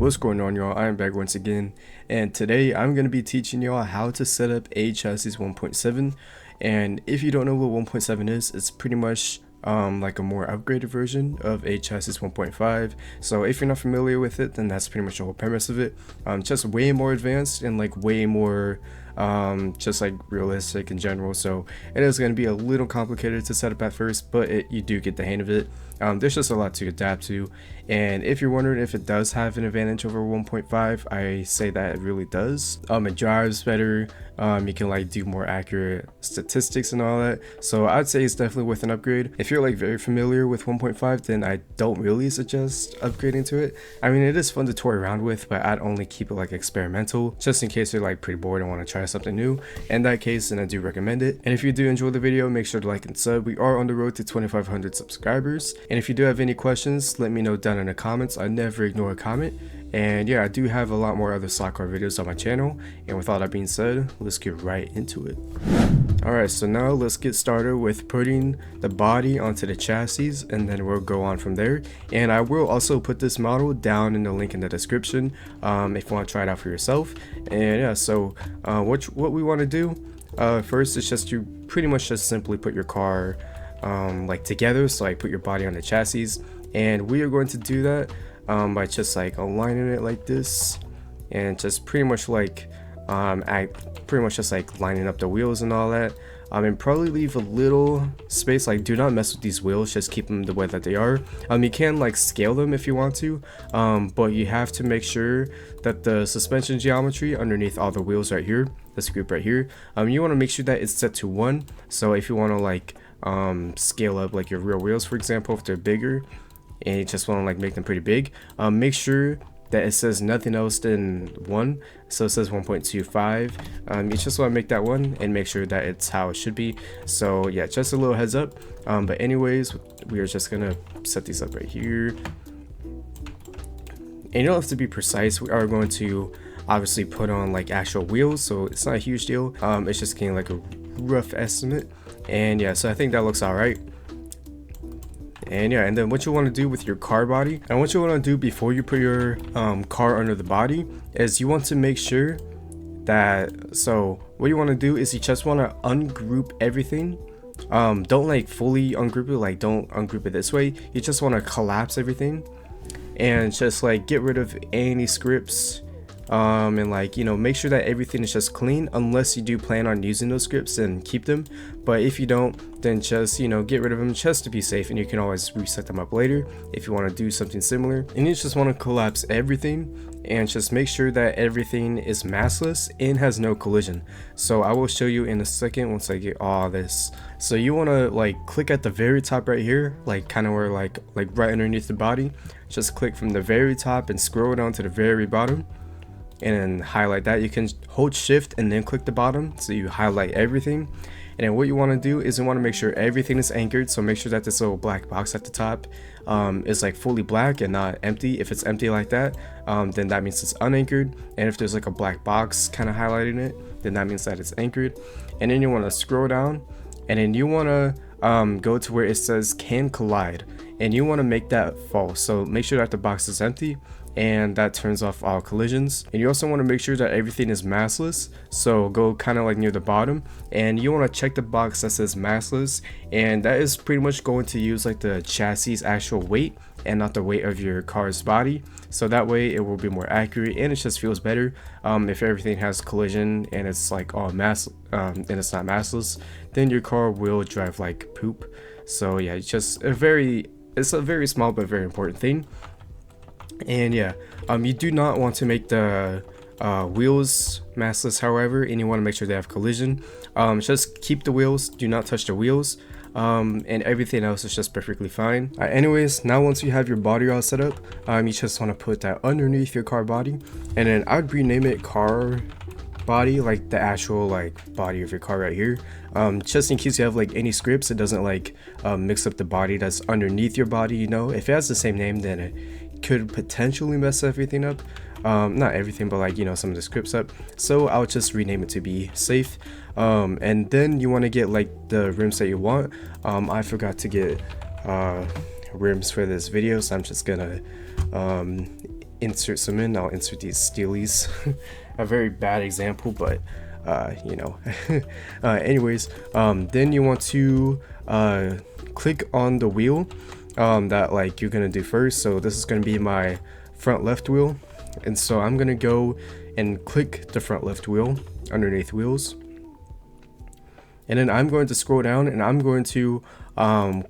What's going on, y'all? I am back once again, and today I'm going to be teaching y'all how to set up a chassis 1.7. And if you don't know what 1.7 is, it's pretty much like a more upgraded version of a chassis 1.5. So if you're not familiar with it, then that's pretty much the whole premise of it. Just way more advanced and like way more just like realistic in general. So it is going to be a little complicated to set up at first, but you do get the hang of it. There's just a lot to adapt to, and if you're wondering if it does have an advantage over 1.5, I say that it really does. It drives better, you can like do more accurate statistics and all that, so I'd say it's definitely worth an upgrade. If you're like very familiar with 1.5, then I don't really suggest upgrading to it. I mean, it is fun to toy around with, but I'd only keep it like experimental, just in case you're like pretty bored and want to try something new. In that case, then I do recommend it. And if you do enjoy the video, make sure to like and sub. We are on the road to 2,500 subscribers, and if you do have any questions, let me know down in the comments. I never ignore a comment. And yeah, I do have a lot more other slot car videos on my channel, and with all that being said, let's get right into it. Alright, so now let's get started with putting the body onto the chassis, and then we'll go on from there. And I will also put this model down in the link in the description if you want to try it out for yourself. And yeah, so what we want to do first is just to pretty much just simply put your car like together. So like put your body on the chassis, and we are going to do that by just like aligning it like this, and just pretty much like just like lining up the wheels and all that. And probably leave a little space, like do not mess with these wheels, just keep them the way that they are. You can like scale them if you want to, but you have to make sure that the suspension geometry underneath all the wheels right here, this group right here, you want to make sure that it's set to 1. So if you want to like scale up like your rear wheels, for example, if they're bigger and you just want to like make them pretty big, make sure that it says nothing else than 1. So it says 1.25. You just want to make that 1 and make sure that it's how it should be. So yeah, just a little heads up. But anyways, we are just gonna set these up right here, and you don't have to be precise. We are going to obviously put on like actual wheels, so it's not a huge deal. It's just getting like a rough estimate. And yeah, so I think that looks all right. And yeah, and then what you want to do with your car body, and what you want to do before you put your car under the body, is you want to make sure that, so what you want to do is you just want to ungroup everything. Don't like fully ungroup it, like don't ungroup it this way. You just want to collapse everything and just like get rid of any scripts, and like, you know, make sure that everything is just clean, unless you do plan on using those scripts, and keep them. But if you don't, then just, you know, get rid of them just to be safe, and you can always reset them up later if you want to do something similar. And you just want to collapse everything and just make sure that everything is massless and has no collision. So I will show you in a second once I get all this. So you want to like click at the very top right here, like kind of where like right underneath the body. Just click from the very top and scroll down to the very bottom, and then highlight that. You can hold shift and then click the bottom, so you highlight everything. And then what you want to do is you want to make sure everything is anchored. So make sure that this little black box at the top is like fully black and not empty. If it's empty like that, then that means it's unanchored. And if there's like a black box kind of highlighting it, then that means that it's anchored. And then you want to scroll down, and then you want to go to where it says can collide, and you want to make that false. So make sure that the box is empty, and that turns off all collisions. And you also want to make sure that everything is massless, so go kind of like near the bottom, and you want to check the box that says massless, and that is pretty much going to use like the chassis actual weight and not the weight of your car's body. So that way it will be more accurate, and it just feels better. If everything has collision and it's like all mass and it's not massless, then your car will drive like poop. So yeah, it's just a very small but very important thing. And yeah, you do not want to make the wheels massless, however, and you want to make sure they have collision. Just keep the wheels, do not touch the wheels, and everything else is just perfectly fine. Anyways, now once you have your body all set up, you just want to put that underneath your car body, and then I'd rename it car body, like the actual like body of your car right here, just in case you have like any scripts, it doesn't like mix up the body that's underneath your body. You know, if it has the same name, then it could potentially mess everything up. Not everything, but like, you know, some of the scripts up. So I'll just rename it to be safe. And then you want to get like the rims that you want. I forgot to get rims for this video, so I'm just gonna insert some in. I'll insert these steelies. A very bad example, but you know. Anyways, then you want to click on the wheel that like you're gonna do first. So this is gonna be my front left wheel, and so I'm gonna go and click the front left wheel underneath wheels, and then I'm going to scroll down and I'm going to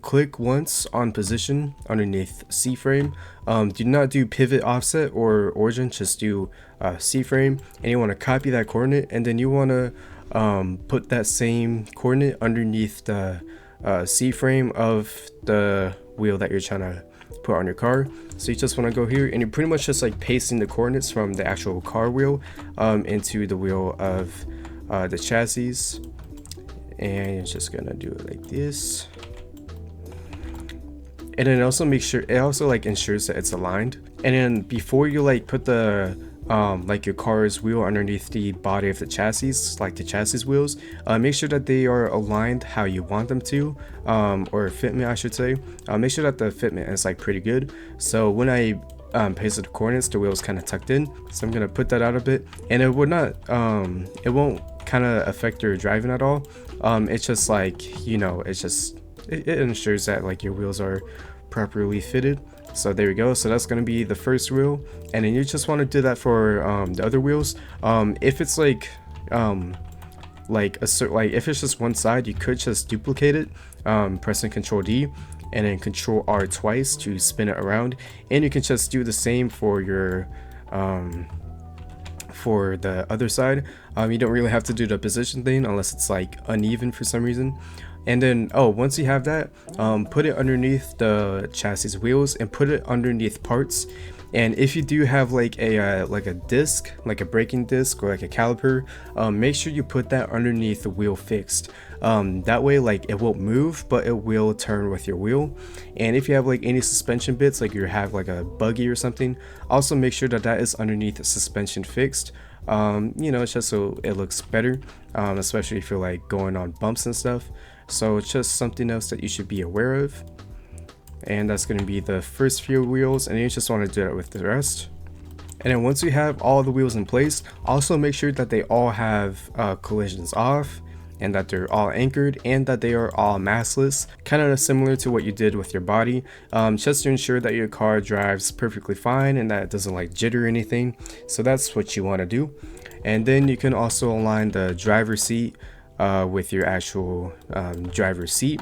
click once on position underneath C frame. Do not do pivot offset or origin, just do C frame, and you want to copy that coordinate, and then you want to put that same coordinate underneath the C frame of the wheel that you're trying to put on your car. So you just want to go here and you're pretty much just like pasting the coordinates from the actual car wheel into the wheel of the chassis, and you're just gonna do it like this. And then also make sure it also like ensures that it's aligned. And then before you like put the like your car's wheel underneath the body of the chassis, like the chassis wheels, make sure that they are aligned how you want them to, or fitment I should say. Make sure that the fitment is like pretty good. So when I pasted the coordinates, the wheel's kind of tucked in, so I'm gonna put that out a bit, and it would not it won't kind of affect your driving at all. It's just like, you know, it's just it ensures that like your wheels are properly fitted. So there we go. So that's going to be the first wheel, and then you just want to do that for the other wheels. If it's like if it's just one side, you could just duplicate it, pressing Control D and then Control R twice to spin it around, and you can just do the same for your for the other side. You don't really have to do the position thing unless it's like uneven for some reason. And then once you have that, put it underneath the chassis wheels and put it underneath parts. And if you do have like a disc, like a braking disc or like a caliper, make sure you put that underneath the wheel fixed. That way like it won't move, but it will turn with your wheel. And if you have like any suspension bits, like you have like a buggy or something, also make sure that that is underneath the suspension fixed. You know, it's just so it looks better, especially if you're like going on bumps and stuff. So it's just something else that you should be aware of. And that's going to be the first few wheels, and you just want to do that with the rest. And then once you have all the wheels in place, also make sure that they all have collisions off, and that they're all anchored, and that they are all massless, kind of similar to what you did with your body, just to ensure that your car drives perfectly fine and that it doesn't like jitter or anything. So that's what you want to do. And then you can also align the driver's seat with your actual driver's seat,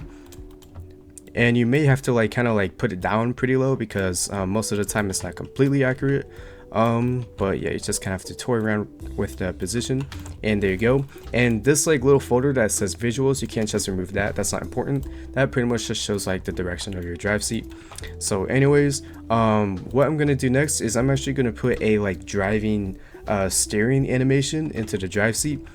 and you may have to like kind of like put it down pretty low because most of the time it's not completely accurate. But yeah, you just kind of have to toy around with the position, and there you go. And this like little folder that says visuals, you can't just remove that. That's not important. That pretty much just shows like the direction of your drive seat. So anyways, what I'm gonna do next is I'm actually gonna put a like driving steering animation into the drive seat,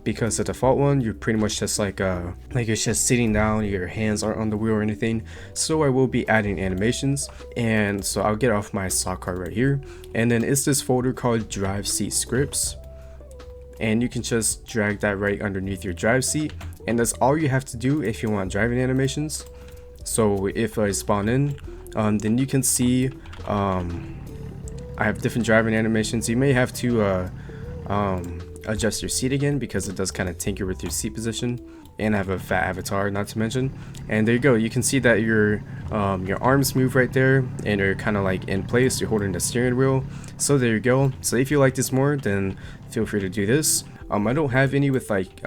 because the default one, you're pretty much just like you're just sitting down, your hands aren't on the wheel or anything. So I will be adding animations, and so I'll get off my stock card right here, and then it's this folder called drive seat scripts, and you can just drag that right underneath your drive seat, and that's all you have to do if you want driving animations. So if I spawn in, then you can see I have different driving animations. You may have to adjust your seat again because it does kind of tinker with your seat position, and I have a fat avatar not to mention. And there you go, you can see that your arms move right there and they're kind of like in place. You're holding the steering wheel. So there you go. So if you like this more, then feel free to do this. I don't have any with like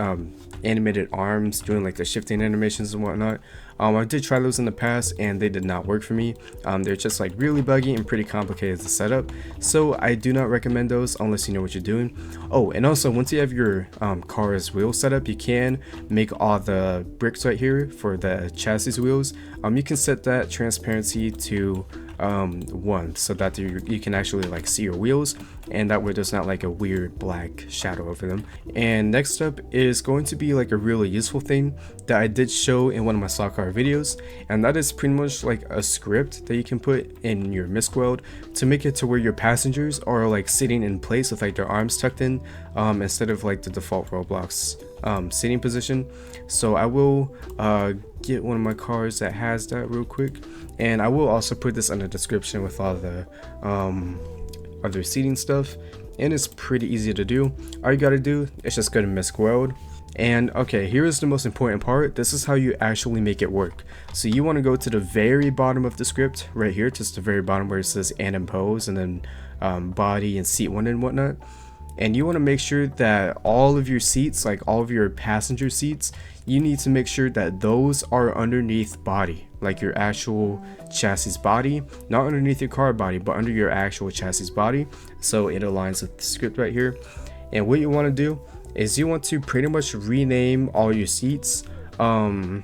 animated arms doing like the shifting animations and whatnot. I did try those in the past and they did not work for me. They're just like really buggy and pretty complicated to set up, so I do not recommend those unless you know what you're doing. Oh, and also once you have your car's wheel set up, you can make all the bricks right here for the chassis wheels. You can set that transparency to 1 so that you can actually like see your wheels, and that way there's not like a weird black shadow over them. And next up is going to be like a really useful thing that I did show in one of my stock car videos, and that is pretty much like a script that you can put in your misc weld to make it to where your passengers are like sitting in place with like their arms tucked in, instead of like the default Roblox sitting position. So I will get one of my cars that has that real quick, and I will also put this in the description with all the other seating stuff, and it's pretty easy to do. All you gotta do is just go to Misc World. And okay, here is the most important part. This is how you actually make it work. So you want to go to the very bottom of the script right here, just the very bottom where it says and impose, and then body and seat 1 and whatnot. And you want to make sure that all of your seats, like all of your passenger seats, you need to make sure that those are underneath body, like your actual chassis body, not underneath your car body, but under your actual chassis body, so it aligns with the script right here. And what you want to do is you want to pretty much rename all your seats to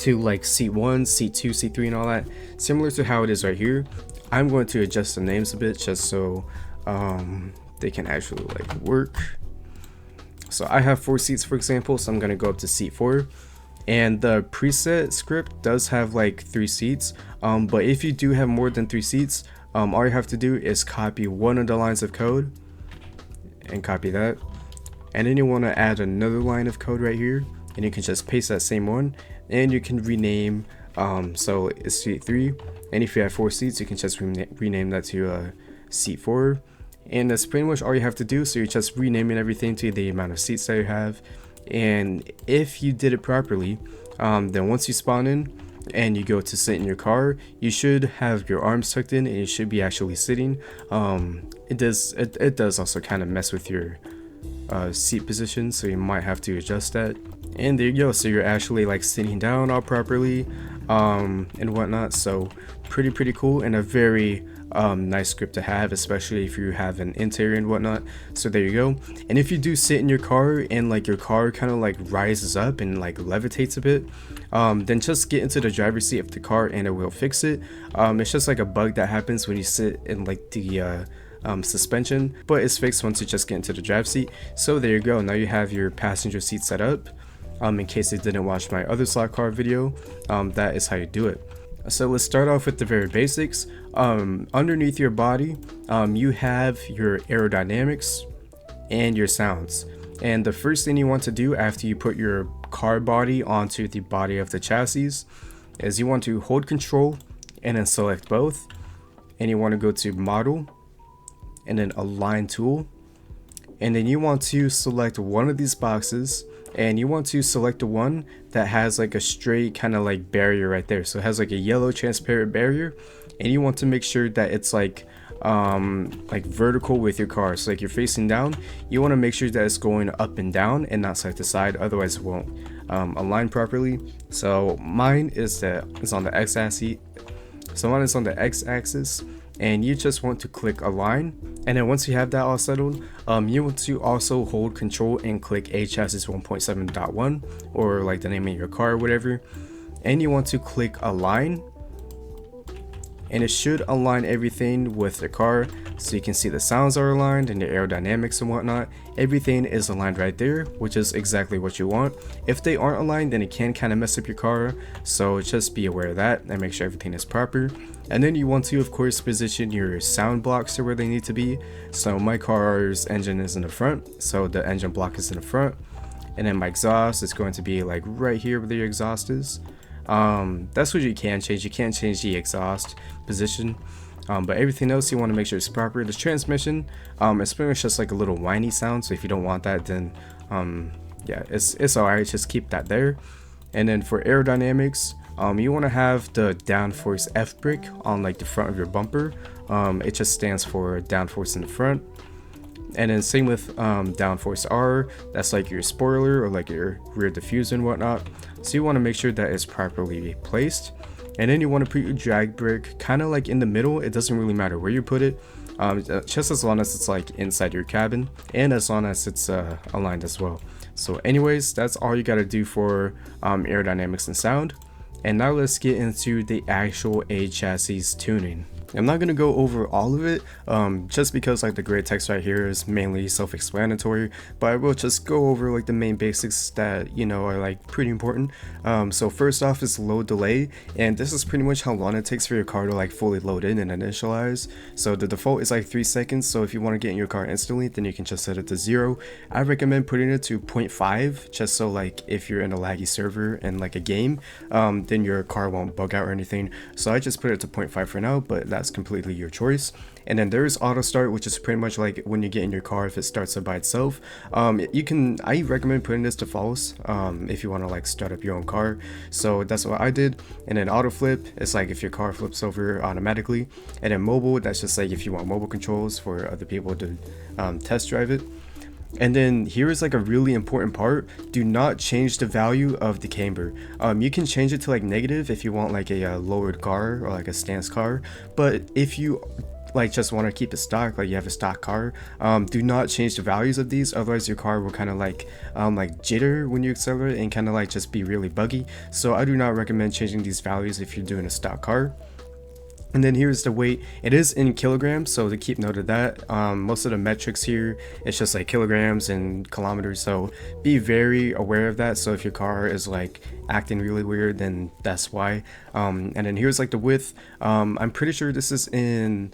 like seat 1, seat 2, seat 3 and all that, similar to how it is right here. I'm going to adjust the names a bit just so they can actually like work. So I have 4 seats, for example, so I'm going to go up to seat 4, and the preset script does have like 3 seats, but if you do have more than 3 seats, all you have to do is copy one of the lines of code and copy that. And then you want to add another line of code right here, and you can just paste that same one, and you can rename, so it's seat 3, and if you have 4 seats, you can just rename that to seat 4, and that's pretty much all you have to do. So you're just renaming everything to the amount of seats that you have. And if you did it properly, then once you spawn in and you go to sit in your car, you should have your arms tucked in and you should be actually sitting. It does also kind of mess with your seat position, so you might have to adjust that. And there you go, so you're actually like sitting down all properly and whatnot. So pretty cool, and a very nice script to have, especially if you have an interior and whatnot. So there you go. And if you do sit in your car and like your car kind of like rises up and like levitates a bit, then just get into the driver's seat of the car and it will fix it. It's just like a bug that happens when you sit in like the suspension, but it's fixed once you just get into the drive seat. So there you go, now you have your passenger seat set up. In case you didn't watch my other slot car video, that is how you do it. So let's start off with the very basics. Underneath your body, you have your aerodynamics and your sounds. And the first thing you want to do after you put your car body onto the body of the chassis is you want to hold control and then select both, and you want to go to model and then align tool, and then you want to select one of these boxes, and you want to select the one that has like a straight kind of like barrier right there. So it has like a yellow transparent barrier, and you want to make sure that it's like vertical with your car. So like you're facing down, you want to make sure that it's going up and down and not side to side, otherwise it won't align properly. So mine is on the x-axis. So mine is on the x-axis, and you just want to click align. And then once you have that all settled, you want to also hold control and click a chassis 1.7.1 or like the name of your car or whatever, and you want to click align, and it should align everything with the car. So you can see the sounds are aligned and the aerodynamics and whatnot. Everything is aligned right there, which is exactly what you want. If they aren't aligned, then it can kind of mess up your car, so just be aware of that and make sure everything is proper. And then you want to, of course, position your sound blocks to where they need to be. So my car's engine is in the front, so the engine block is in the front, and then my exhaust is going to be like right here where the exhaust is. That's what you can change. You can't change the exhaust position, but everything else you want to make sure it's proper. The transmission, it's pretty much just like a little whiny sound, so if you don't want that, then yeah, it's alright, just keep that there. And then for aerodynamics, you want to have the downforce F brake on like the front of your bumper. It just stands for downforce in the front. And then same with downforce R, that's like your spoiler or like your rear diffuser and whatnot. So you want to make sure that it's properly placed. And then you want to put your drag brake kind of like in the middle. It doesn't really matter where you put it, just as long as it's like inside your cabin and as long as it's aligned as well. So anyways, that's all you got to do for aerodynamics and sound. And now let's get into the actual A chassis tuning. I'm not going to go over all of it, just because like the gray text right here is mainly self-explanatory, but I will just go over like the main basics that, you know, are like pretty important. So first off is load delay, and this is pretty much how long it takes for your car to like fully load in and initialize. So the default is like 3 seconds, so if you want to get in your car instantly, then you can just set it to 0. I recommend putting it to 0.5, just so like if you're in a laggy server and like a game, then your car won't bug out or anything. So I just put it to 0.5 for now, but that's completely your choice. And then there's auto start, which is pretty much like when you get in your car, if it starts up by itself. I recommend putting this to false if you want to like start up your own car. So that's what I did. And then auto flip, it's like if your car flips over automatically. And then mobile, that's just like if you want mobile controls for other people to test drive it. And then here is like a really important part: do not change the value of the camber. You can change it to like negative if you want like a lowered car or like a stance car, but if you like just want to keep it stock, like you have a stock car, do not change the values of these, otherwise your car will kind of like jitter when you accelerate and kind of like just be really buggy. So I do not recommend changing these values if you're doing a stock car. And then here's the weight. It is in kilograms, so to keep note of that. Most of the metrics here, it's just like kilograms and kilometers, so be very aware of that. So if your car is like acting really weird, then that's why. And then here's like the width. I'm pretty sure this is in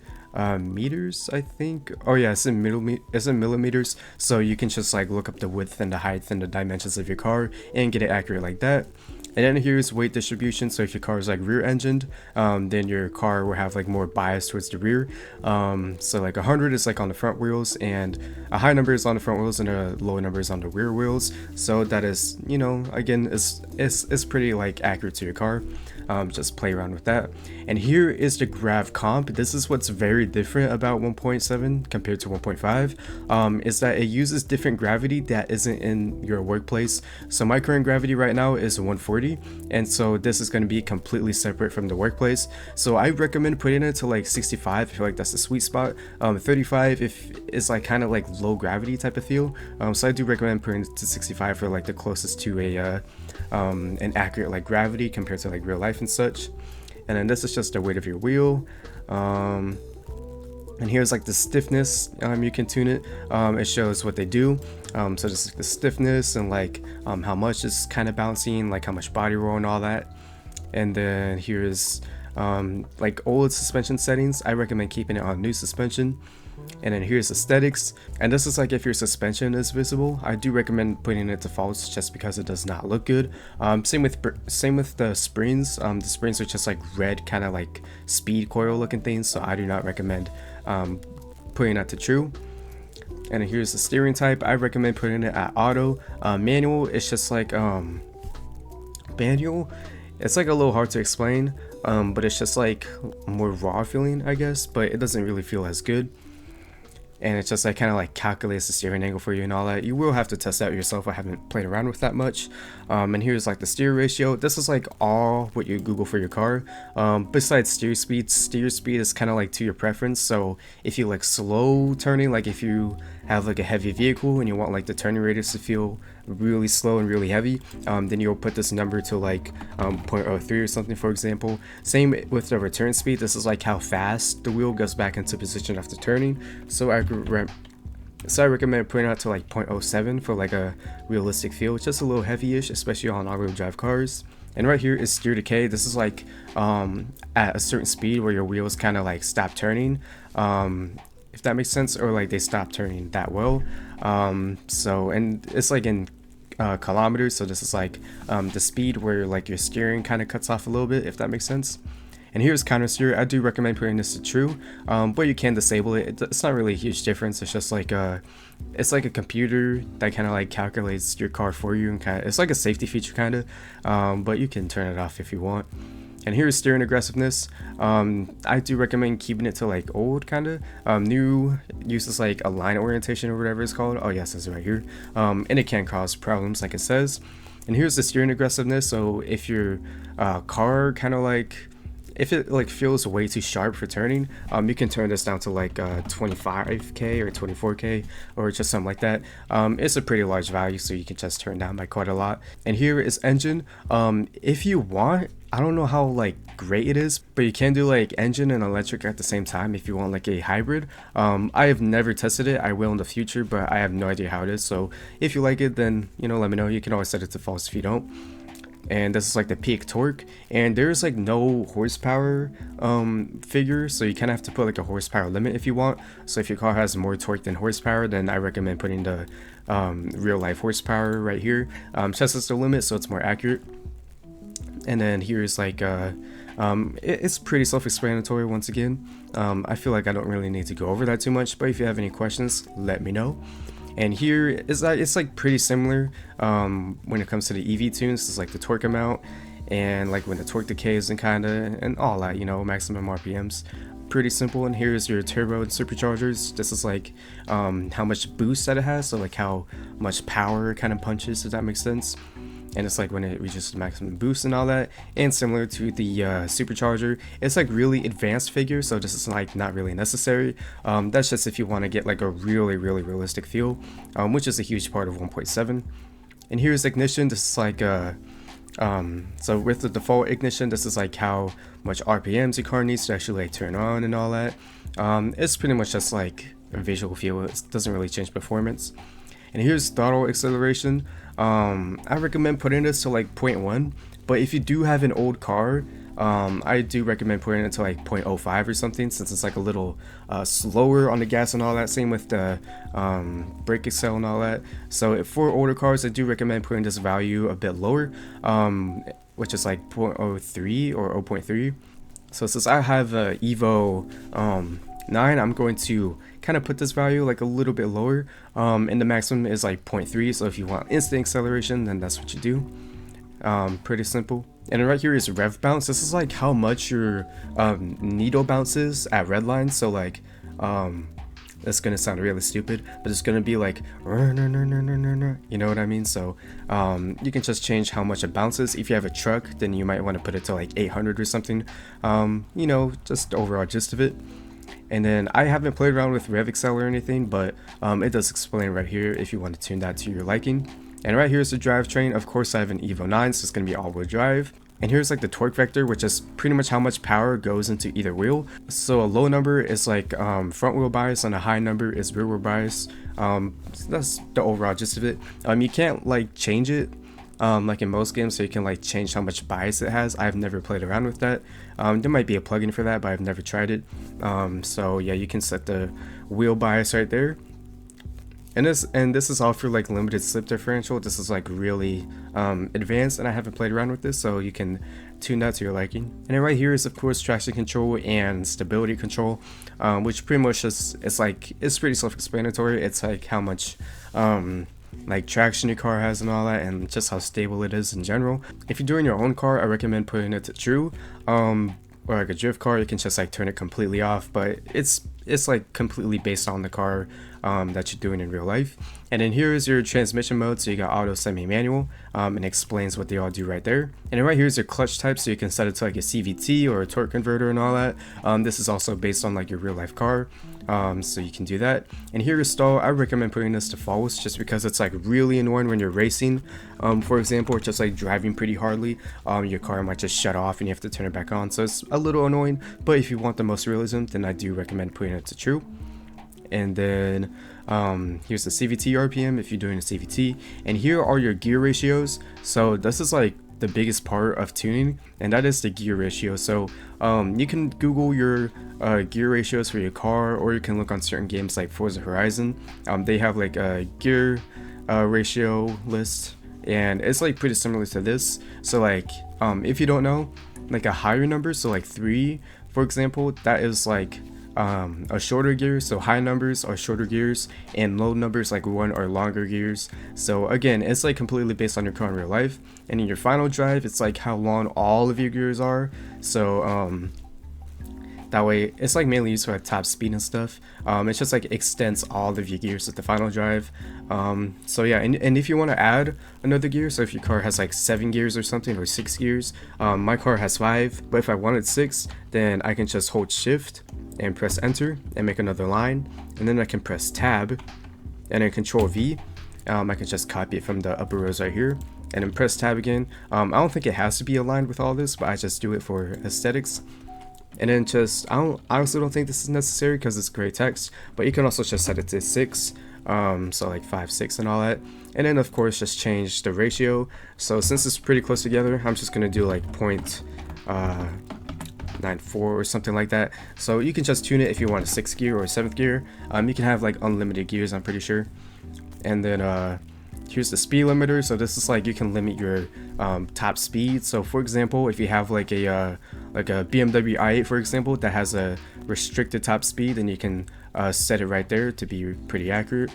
meters, I think. Oh yeah, it's in millimeters, so you can just like look up the width and the height and the dimensions of your car and get it accurate like that. And then here's weight distribution. So if your car is like rear engined, then your car will have like more bias towards the rear. So like 100 is like on the front wheels, and a high number is on the front wheels and a low number is on the rear wheels. So that is, you know, again, it's pretty like accurate to your car. Just play around with that. And here is the grav comp. This is what's very different about 1.7 compared to 1.5, is that it uses different gravity that isn't in your workplace. So my current gravity right now is 140, and so this is going to be completely separate from the workplace. So I recommend putting it to like 65. I feel like that's the sweet spot. 35 if it's like kind of like low gravity type of feel. So I do recommend putting it to 65 for like the closest to a an accurate like gravity compared to like real life and such. And then this is just the weight of your wheel. And here's like the stiffness. You can tune it. It shows what they do. So just like the stiffness and like how much is kind of bouncing, like how much body roll and all that. And then here's like old suspension settings. I recommend keeping it on new suspension. And then here's aesthetics, and this is like if your suspension is visible. I do recommend putting it to false just because it does not look good. Same with the springs. The springs are just like red kind of like speed coil looking things, so I do not recommend putting that to true. And then here's the steering type. I recommend putting it at auto. Manual, it's just like manual, it's like a little hard to explain, but it's just like more raw feeling, I guess, but it doesn't really feel as good. And it's just like kind of like calculates the steering angle for you and all that. You will have to test out yourself. I haven't played around with that much. And here's like the steer ratio. This is like all what you Google for your car. Besides steer speed is kind of like to your preference. So if you like slow turning, like if you have like a heavy vehicle and you want like the turning radius to feel really slow and really heavy, then you'll put this number to like 0.03 or something, for example. Same with the return speed. This is like how fast the wheel goes back into position after turning. So I recommend putting it to like 0.07 for like a realistic feel. It's just a little heavy-ish, especially on all-wheel drive cars. And right here is steer decay. This is like at a certain speed where your wheels kind of like stop turning, if that makes sense, or like they stop turning that well. So, and it's like in kilometers, so this is like the speed where like your steering kind of cuts off a little bit, if that makes sense. And here's counter steer. I do recommend putting this to true, but you can disable it. It's not really a huge difference. It's just like it's like a computer that kind of like calculates your car for you, and kind of, it's like a safety feature kind of, but you can turn it off if you want. And here's steering aggressiveness. I do recommend keeping it to like old kind of. New uses like align orientation or whatever it's called. Oh yes, it's right here. And it can cause problems, like it says. And here's the steering aggressiveness. So if your car kind of like, if it like feels way too sharp for turning, you can turn this down to like 25k or 24k or just something like that. It's a pretty large value, so you can just turn down by quite a lot. And here is engine. If you want, I don't know how like great it is, but you can do like engine and electric at the same time if you want like a hybrid. I have never tested it. I will in the future, but I have no idea how it is. So if you like it, then let me know. You can always set it to false if you don't. And this is like the peak torque, and there's like no horsepower figure, so you kind of have to put like a horsepower limit if you want. So if your car has more torque than horsepower, then I recommend putting the real life horsepower right here, just as the limit, so it's more accurate. And then here's like It's pretty self-explanatory once again. I feel like I don't really need to go over that too much, but if you have any questions, let me know. And here is that it's like pretty similar when it comes to the EV tunes. It's like the torque amount and like when the torque decays and all that, you know, maximum RPMs. Pretty simple. And here's your turbo and superchargers. This is like how much boost that it has, so like how much power it kind of punches, if that makes sense. And it's like when it reaches maximum boost and all that. And similar to the supercharger, it's like really advanced figure, so this is like not really necessary. That's just if you want to get like a really realistic feel, which is a huge part of 1.7. And here's ignition. This is like so with the default ignition, this is like how much RPMs your car needs to actually like turn on and all that. It's pretty much just like a visual feel. It doesn't really change performance. And here's throttle acceleration. I recommend putting this to like 0.1, but if you do have an old car, I do recommend putting it to like 0.05 or something, since it's like a little slower on the gas and all that. Same with the brake accel and all that. So for older cars, I do recommend putting this value a bit lower, which is like 0.03 or 0.3. So since I have a Evo 9, I'm going to kind of put this value like a little bit lower, and the maximum is like 0.3. So if you want instant acceleration, then that's what you do. Pretty simple. And right here is rev bounce. This is like how much your needle bounces at red line. So like that's gonna sound really stupid, but it's gonna be like, you know what I mean? So you can just change how much it bounces. If you have a truck, then you might want to put it to like 800 or something. You know, just the overall gist of it. And then I haven't played around with rev accel or anything, but it does explain right here if you want to tune that to your liking. And right here is the drivetrain. Of course, I have an Evo 9, so it's going to be all-wheel drive. And here's like the torque vector, which is pretty much how much power goes into either wheel. So a low number is like front wheel bias, and a high number is rear wheel bias. So that's the overall gist of it. You can't like change it like in most games, so you can like change how much bias it has. I've never played around with that. There might be a plugin for that, but I've never tried it. So yeah, you can set the wheel bias right there. And this is all for like limited slip differential. This is like really advanced, and I haven't played around with this, so you can tune that to your liking. And then right here is of course traction control and stability control, which pretty much just it's pretty self-explanatory. It's like how much like traction your car has and all that, and just how stable it is in general. If you're doing your own car, I recommend putting it to true. Or like a drift car, you can just like turn it completely off, but it's like completely based on the car that you're doing in real life. And then here is your transmission mode. So you got auto, semi-manual, and explains what they all do right there. And then right here is your clutch type, so you can set it to like a CVT or a torque converter and all that. This is also based on like your real life car, so you can do that. And here is stall. I recommend putting this to false, just because it's like really annoying when you're racing. For example, or just like driving pretty hardly, your car might just shut off and you have to turn it back on, so it's a little annoying. But if you want the most realism, then I do recommend putting it to true. And then here's the CVT RPM if you're doing a CVT, and here are your gear ratios. So this is like the biggest part of tuning, and that is the gear ratio. So you can Google your gear ratios for your car, or you can look on certain games like Forza Horizon. They have like a gear ratio list, and it's like pretty similar to this. So like if you don't know, like a higher number, so like 3 for example, that is like a shorter gear. So high numbers are shorter gears, and low numbers like 1 are longer gears. So again, it's like completely based on your car in real life. And in your final drive, it's like how long all of your gears are. So that way it's like mainly used for like top speed and stuff. It's just like extends all of your gears at the final drive. So yeah, and if you want to add another gear, so if your car has like 7 gears or something, or 6 gears, my car has 5, but if I wanted 6, then I can just hold shift and press enter and make another line, and then I can press tab and then control V. I can just copy it from the upper rows right here, and then press tab again. I don't think it has to be aligned with all this, but I just do it for aesthetics. And then just I also don't think this is necessary because it's gray text, but you can also just set it to 6, so like 5, 6 and all that. And then of course just change the ratio. So since it's pretty close together, I'm just gonna do like 0.94 or something like that. So you can just tune it if you want a 6th gear or a 7th gear. You can have like unlimited gears, I'm pretty sure. And then here's the speed limiter. So this is like you can limit your top speed. So for example, if you have like a like a BMW i8 for example that has a restricted top speed, then you can set it right there to be pretty accurate.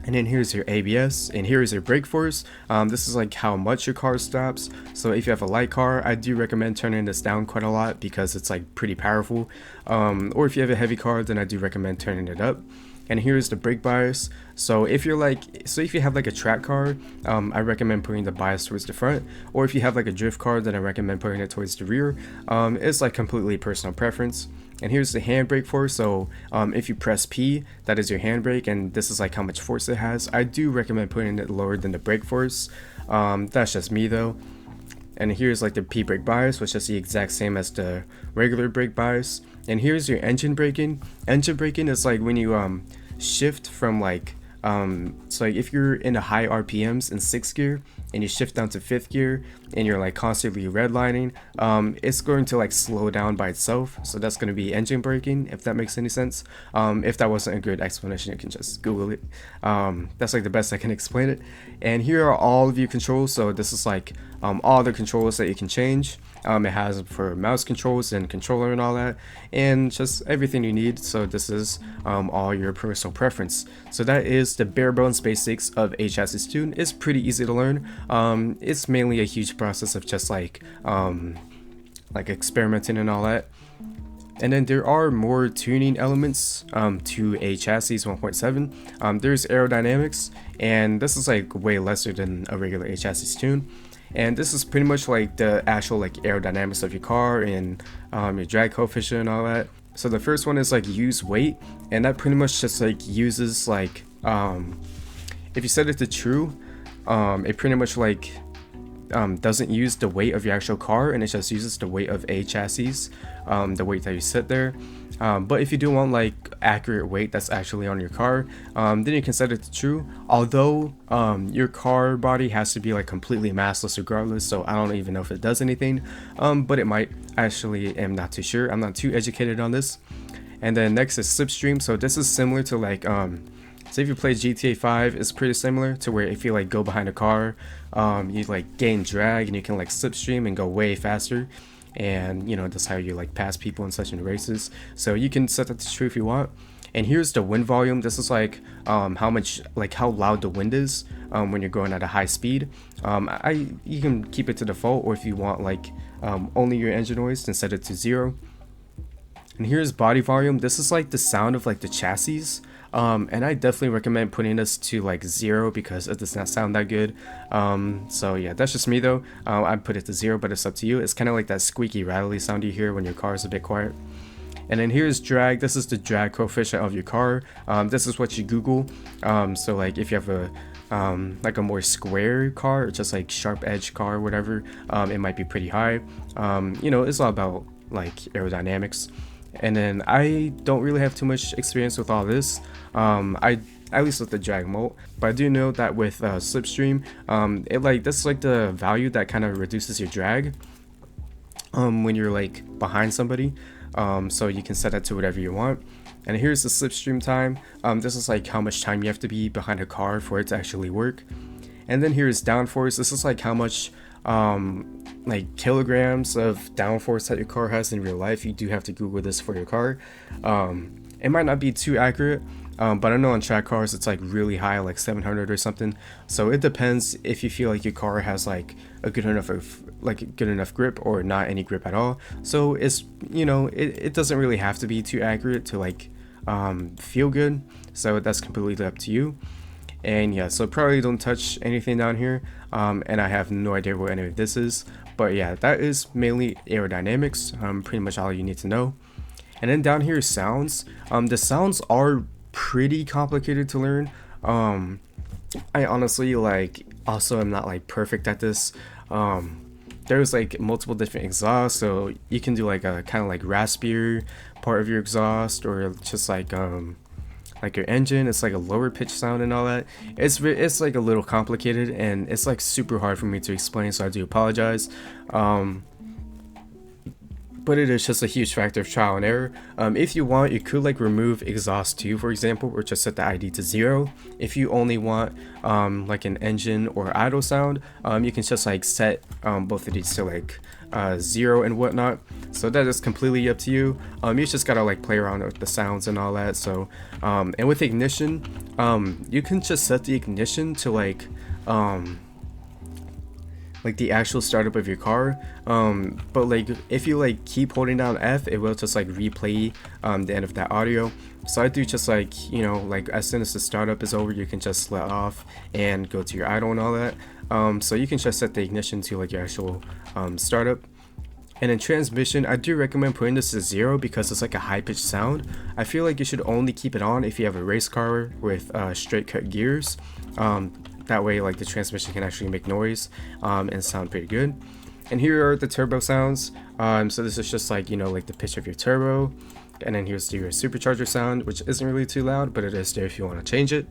And then here's your ABS, and here is your brake force. This is like how much your car stops. So if you have a light car, I do recommend turning this down quite a lot because it's like pretty powerful. Or if you have a heavy car, then I do recommend turning it up. And here's the brake bias. So if you have like a track car, I recommend putting the bias towards the front. Or if you have like a drift car, then I recommend putting it towards the rear. It's like completely personal preference. And here's the handbrake force. So if you press P, that is your handbrake, and this is like how much force it has. I do recommend putting it lower than the brake force. That's just me though. And here's like the P brake bias, which is the exact same as the regular brake bias. And here's your engine braking. Engine braking is like when you shift from like so like if you're in the high RPMs in 6th gear and you shift down to 5th gear and you're like constantly redlining, it's going to like slow down by itself. So that's going to be engine braking, if that makes any sense. If that wasn't a good explanation, you can just Google it. That's like the best I can explain it. And here are all of your controls. So this is like all the controls that you can change. It has for mouse controls and controller and all that, and just everything you need. So this is all your personal preference. So that is the bare bones basics of a chassis tune. It's pretty easy to learn. It's mainly a huge process of just like experimenting and all that. And then there are more tuning elements to a chassis 1.7. There's aerodynamics, and this is like way lesser than a regular a chassis tune. And this is pretty much like the actual like aerodynamics of your car and your drag coefficient and all that. So the first one is like use weight, and that pretty much just like uses like if you set it to true, it pretty much like doesn't use the weight of your actual car, and it just uses the weight of a chassis, the weight that you set there. But if you do want like accurate weight that's actually on your car, then you can set it to true. Although your car body has to be like completely massless regardless, so I don't even know if it does anything, but it might. I actually am not too sure. I'm not too educated on this. And then next is slipstream. So this is similar to like so if you play GTA 5, it's pretty similar to where if you like go behind a car, you like gain drag and you can like slipstream and go way faster. And you know, that's how you like pass people in such races. So you can set that to true if you want. And here's the wind volume. This is like how loud the wind is when you're going at a high speed. You can keep it to default, or if you want like only your engine noise, then set it to 0. And here's body volume. This is like the sound of like the chassis. And I definitely recommend putting this to like 0 because it does not sound that good. So yeah, that's just me though. I put it to 0, but it's up to you. It's kind of like that squeaky rattly sound you hear when your car is a bit quiet. And then here's drag. This is the drag coefficient of your car. This is what you Google. So like if you have a like a more square car, or just like sharp edge car or whatever, it might be pretty high. You know, it's all about like aerodynamics. And then I don't really have too much experience with all this. I at least with the drag mode, but I do know that with slipstream, that's like the value that kind of reduces your drag when you're like behind somebody. So you can set that to whatever you want. And here's the slipstream time. This is like how much time you have to be behind a car for it to actually work. And then here's downforce. This is like how much like kilograms of downforce that your car has in real life. You do have to Google this for your car. It might not be too accurate, but I know on track cars it's like really high, like 700 or something. So it depends if you feel like your car has like a good enough grip or not any grip at all. So it's, you know, it doesn't really have to be too accurate to like feel good. So that's completely up to you. And yeah, so probably don't touch anything down here, and I have no idea what any of this is, but yeah, that is mainly aerodynamics, pretty much all you need to know. And then down here is sounds. The sounds are pretty complicated to learn. I honestly like also am not like perfect at this. There's like multiple different exhausts, so you can do like a kind of like raspier part of your exhaust, or just like your engine. It's like a lower pitch sound and all that. It's like a little complicated, and it's like super hard for me to explain, so I do apologize. But it is just a huge factor of trial and error. If you want, you could like remove exhaust 2, for example, or just set the ID to 0. If you only want like an engine or idle sound, you can just like set both of these to like 0 and whatnot. So that is completely up to you. You just gotta like play around with the sounds and all that. So and with ignition, you can just set the ignition to like the actual startup of your car, but like if you like keep holding down F, it will just like replay the end of that audio. So I do just like, you know, like as soon as the startup is over, you can just let off and go to your idle and all that. So you can just set the ignition to like your actual startup. And in transmission, I do recommend putting this to 0 because it's like a high-pitched sound. I feel like you should only keep it on if you have a race car with straight cut gears. That way like the transmission can actually make noise and sound pretty good. And here are the turbo sounds. So this is just like, you know, like the pitch of your turbo. And then here's your supercharger sound, which isn't really too loud, but it is there if you want to change it.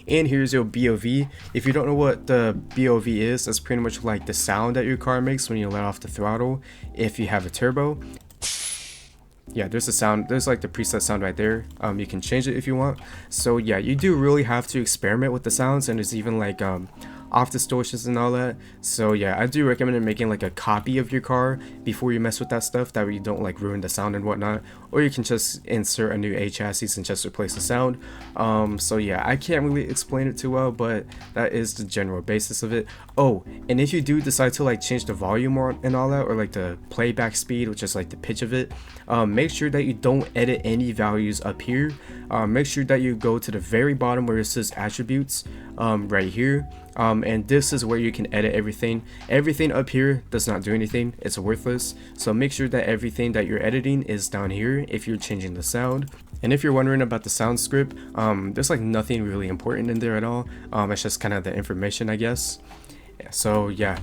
And here's your BOV. If you don't know what the BOV is, that's pretty much like the sound that your car makes when you let off the throttle if you have a turbo. Yeah, there's a sound, there's like the preset sound right there. You can change it if you want. So yeah, you do really have to experiment with the sounds, and there's even like off distortions and all that. So yeah, I do recommend making like a copy of your car before you mess with that stuff, that way you don't like ruin the sound and whatnot. Or you can just insert a new A chassis and just replace the sound. So yeah, I can't really explain it too well, but that is the general basis of it. Oh, and if you do decide to like change the volume and all that, or like the playback speed, which is like the pitch of it, make sure that you don't edit any values up here. Make sure that you go to the very bottom where it says attributes, right here. And this is where you can edit everything. Everything up here does not do anything, it's worthless. So make sure that everything that you're editing is down here if you're changing the sound. And if you're wondering about the sound script, there's like nothing really important in there at all. It's just kind of the information, I guess. So yeah,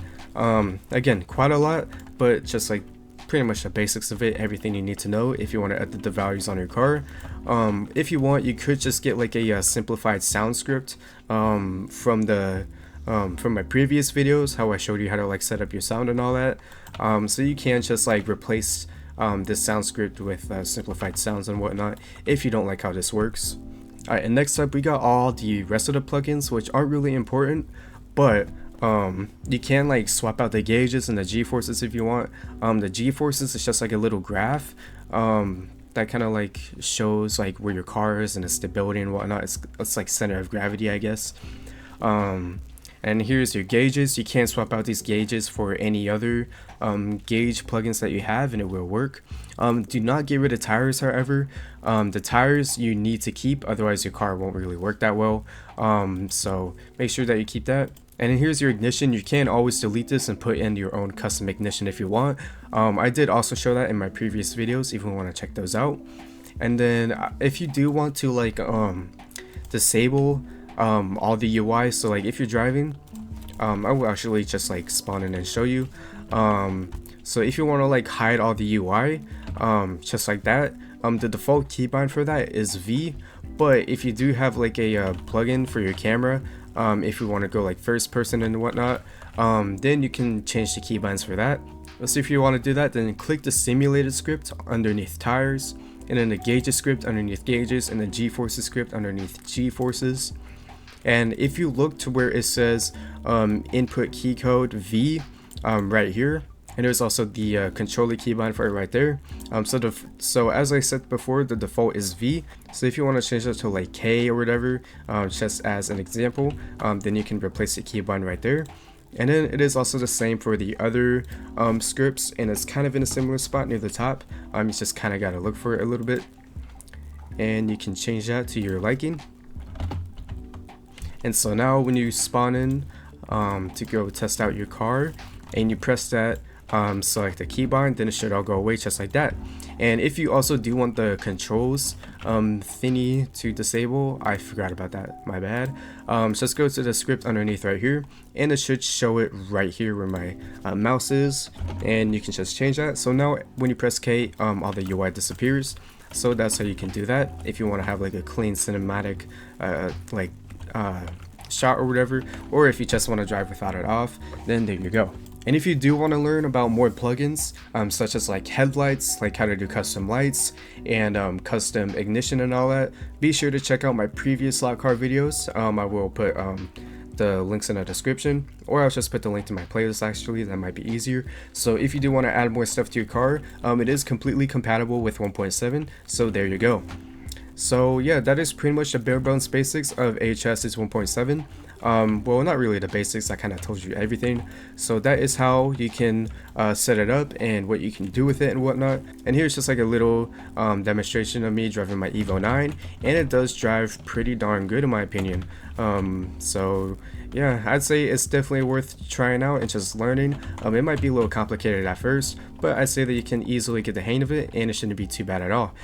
again, quite a lot, but just like pretty much the basics of it, everything you need to know if you want to edit the values on your car. If you want, you could just get like a simplified sound script from my previous videos, how I showed you how to like set up your sound and all that. So you can just like replace this sound script with simplified sounds and whatnot if you don't like how this works. Alright, and next up we got all the rest of the plugins, which aren't really important, but you can like swap out the gauges and the G-forces if you want. The G-forces is just like a little graph that kind of like shows like where your car is and the stability and whatnot. It's like center of gravity, I guess. And here's your gauges. You can swap out these gauges for any other gauge plugins that you have, and it will work. Do not get rid of tires, however. The tires you need to keep, otherwise your car won't really work that well. So make sure that you keep that. And then here's your ignition. You can always delete this and put in your own custom ignition if you want. I did also show that in my previous videos if you want to check those out. And then if you do want to like disable all the UI, so like if you're driving, I will actually just like spawn in and show you. So if you want to like hide all the UI, just like that, the default keybind for that is V. But if you do have like a plugin for your camera, if you want to go like first person and whatnot, then you can change the keybinds for that. So if you want to do that, then click the simulated script underneath tires, and then the gauges script underneath gauges, and the G-forces script underneath G-forces. And if you look to where it says input key code V right here, and there's also the controller keybind for it right there. So as I said before, the default is V. So if you want to change that to like K or whatever, just as an example, then you can replace the keybind right there. And then it is also the same for the other scripts, and it's kind of in a similar spot near the top. You just kind of got to look for it a little bit, and you can change that to your liking. And so now when you spawn in to go test out your car, and you press that select the keybind, then it should all go away just like that. And if you also do want the controls thingy to disable, I forgot about that, my bad. Just go to the script underneath right here, and it should show it right here where my mouse is, and you can just change that. So now when you press K, all the UI disappears. So that's how you can do that if you want to have like a clean cinematic shot or whatever, or if you just want to drive without it off, then there you go. And if you do want to learn about more plugins, such as like headlights, like how to do custom lights and custom ignition and all that, be sure to check out my previous slot car videos. I will put the links in the description, or I'll just put the link to my playlist. Actually, that might be easier. So if you do want to add more stuff to your car, it is completely compatible with 1.7, so there you go. So yeah, that is pretty much the bare bones basics of AHS's 1.7. Well, not really the basics, I kind of told you everything. So that is how you can set it up and what you can do with it and whatnot. And here's just like a little demonstration of me driving my Evo 9, and it does drive pretty darn good in my opinion. So yeah, I'd say it's definitely worth trying out and just learning. It might be a little complicated at first, but I'd say that you can easily get the hang of it, and it shouldn't be too bad at all.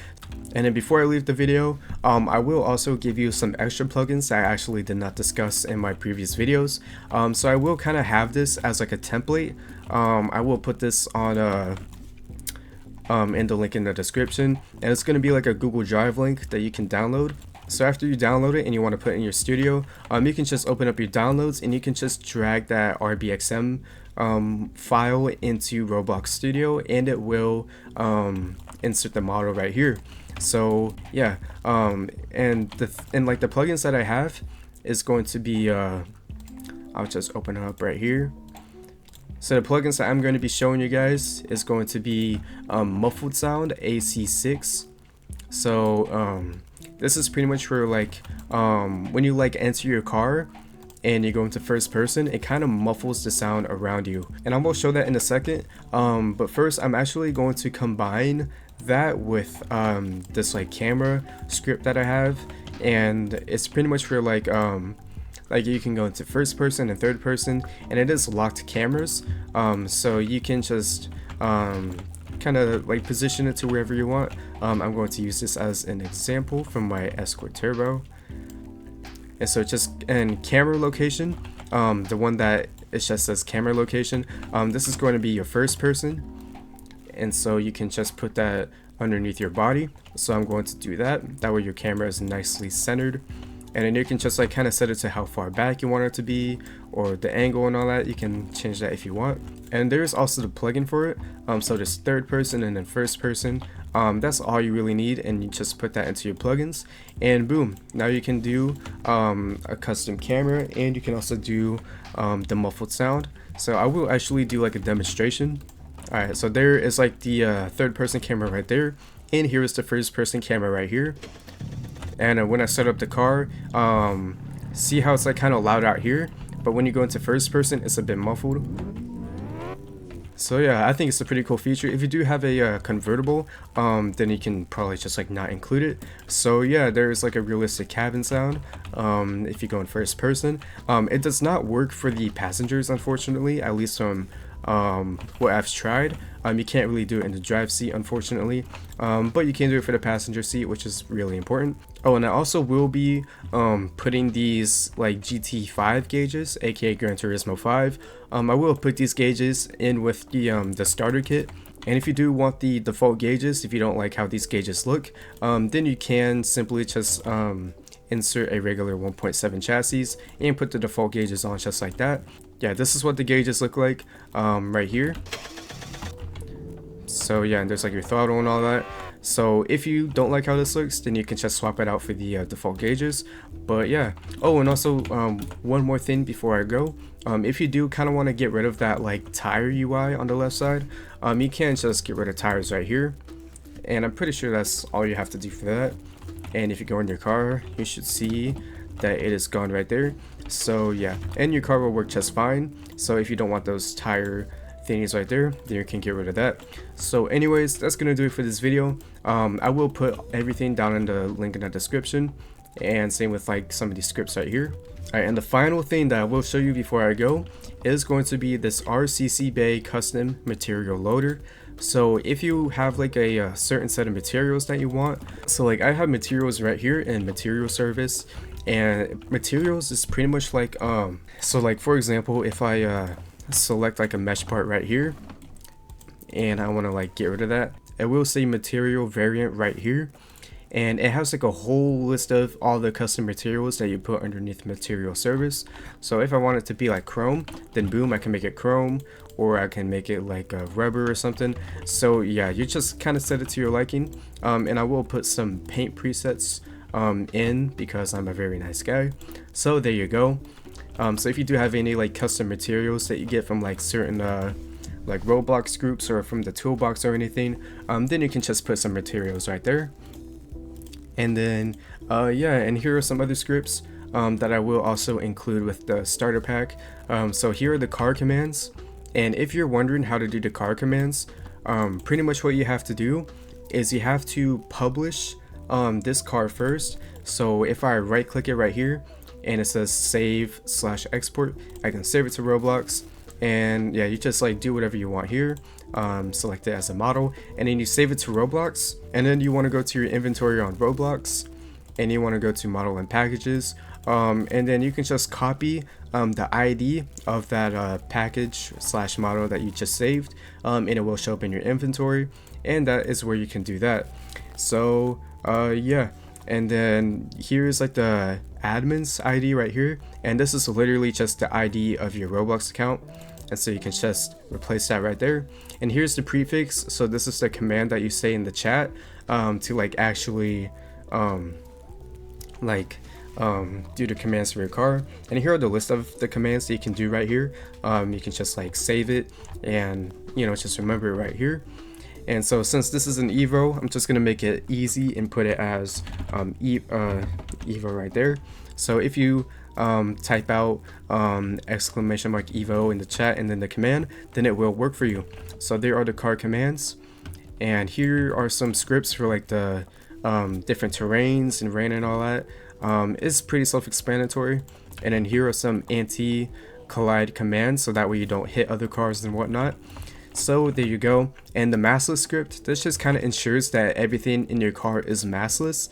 And then before I leave the video, I will also give you some extra plugins that I actually did not discuss in my previous videos. So I will kind of have this as like a template. I will put this on in the link in the description, and it's going to be like a Google Drive link that you can download. So after you download it and you want to put it in your studio, you can just open up your downloads and you can just drag that RBXM file into Roblox Studio, and it will insert the model right here. So yeah, and like the plugins that I have is going to be I'll just open it up right here. So the plugins that I'm going to be showing you guys is going to be muffled sound AC6. So this is pretty much for like when you like enter your car and you go into first person, it kind of muffles the sound around you, and I'm going to show that in a second. But first, I'm actually going to combine that with this like camera script that I have, and it's pretty much for like you can go into first person and third person, and it is locked cameras, so you can just kind of like position it to wherever you want. I'm going to use this as an example from my Escort Turbo. And so just in camera location, the one that it just says camera location, this is going to be your first person, and so you can just put that underneath your body. So I'm going to do that way your camera is nicely centered, and then you can just like kind of set it to how far back you want it to be, or the angle and all that. You can change that if you want. And there's also the plugin for it. So there's third person and then first person. That's all you really need, and you just put that into your plugins, and boom, now you can do a custom camera, and you can also do the muffled sound. So I will actually do like a demonstration. Alright, so there is like the third person camera right there, and here is the first person camera right here. And when I set up the car, see how it's like kind of loud out here, but when you go into first person, it's a bit muffled. So yeah, I think it's a pretty cool feature. If you do have a convertible, then you can probably just like not include it. So yeah, there's like a realistic cabin sound if you go in first person. It does not work for the passengers, unfortunately, at least from what I've tried. You can't really do it in the drive seat, unfortunately, but you can do it for the passenger seat, which is really important. Oh, and I also will be putting these like GT5 gauges, aka Gran Turismo 5. I will put these gauges in with the starter kit. And if you do want the default gauges, if you don't like how these gauges look, then you can simply just insert a regular 1.7 chassis and put the default gauges on just like that. Yeah, this is what the gauges look like right here. So yeah, and there's like your throttle and all that. So if you don't like how this looks, then you can just swap it out for the default gauges. But yeah. Oh, and also one more thing before I go. If you do kind of want to get rid of that like tire UI on the left side, you can just get rid of tires right here. And I'm pretty sure that's all you have to do for that. And if you go in your car, you should see that it is gone right there. So yeah, and your car will work just fine. So if you don't want those tire thingies right there, then you can get rid of that. So anyways, that's gonna do it for this video. I will put everything down in the link in the description, and same with like some of these scripts right here. Alright, and the final thing that I will show you before I go is going to be this RCC Bay custom material loader. So if you have like a certain set of materials that you want, so like I have materials right here in material service, and materials is pretty much like so like for example, if I select like a mesh part right here and I want to like get rid of that, it will say material variant right here, and it has like a whole list of all the custom materials that you put underneath material service. So if I want it to be like chrome, then boom, I can make it chrome, or I can make it like a rubber or something. So yeah, you just kind of set it to your liking. And I will put some paint presets in because I'm a very nice guy. So there you go. So if you do have any like custom materials that you get from like certain like Roblox groups or from the toolbox or anything, then you can just put some materials right there. And then yeah, and here are some other scripts that I will also include with the starter pack. So here are the car commands, and if you're wondering how to do the car commands, pretty much what you have to do is you have to publish this car first. So if I right click it right here and it says save/export, I can save it to Roblox, and yeah, you just like do whatever you want here. Select it as a model, and then you save it to Roblox, and then you want to go to your inventory on Roblox, and you want to go to model and packages, and then you can just copy the ID of that package/model that you just saved, and it will show up in your inventory, and that is where you can do that. So yeah, and then here's like the admin's ID right here, and this is literally just the ID of your Roblox account, and so you can just replace that right there. And here's the prefix, so this is the command that you say in the chat to like actually do the commands for your car. And here are the list of the commands that you can do right here. You can just like save it and, you know, just remember it right here. And so since this is an Evo, I'm just gonna make it easy and put it as Evo right there. So if you type out exclamation mark Evo in the chat and then the command, then it will work for you. So there are the car commands, and here are some scripts for like the different terrains and rain and all that. It's pretty self-explanatory. And then here are some anti-collide commands, so that way you don't hit other cars and whatnot. So there you go. And the massless script, this just kind of ensures that everything in your car is massless.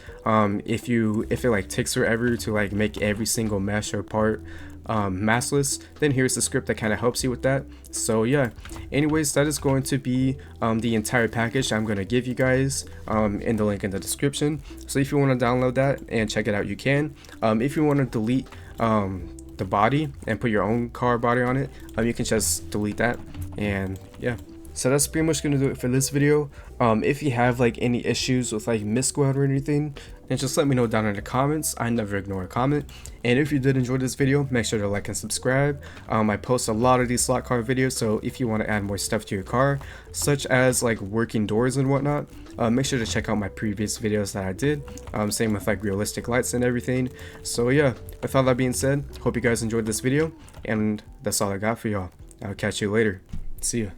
If it like takes forever to like make every single mesh or part massless, then here's the script that kind of helps you with that. So yeah, anyways, that is going to be the entire package I'm going to give you guys in the link in the description. So if you want to download that and check it out, you can. If you want to delete the body and put your own car body on it, you can just delete that. And yeah, so that's pretty much gonna do it for this video. If you have like any issues with like Misquad or anything, then just let me know down in the comments. I never ignore a comment. And if you did enjoy this video, make sure to like and subscribe. I post a lot of these slot car videos, so if you want to add more stuff to your car, such as like working doors and whatnot, make sure to check out my previous videos that I did. Same with like realistic lights and everything. So yeah, with all that being said, hope you guys enjoyed this video, and that's all I got for y'all. I'll catch you later. See ya.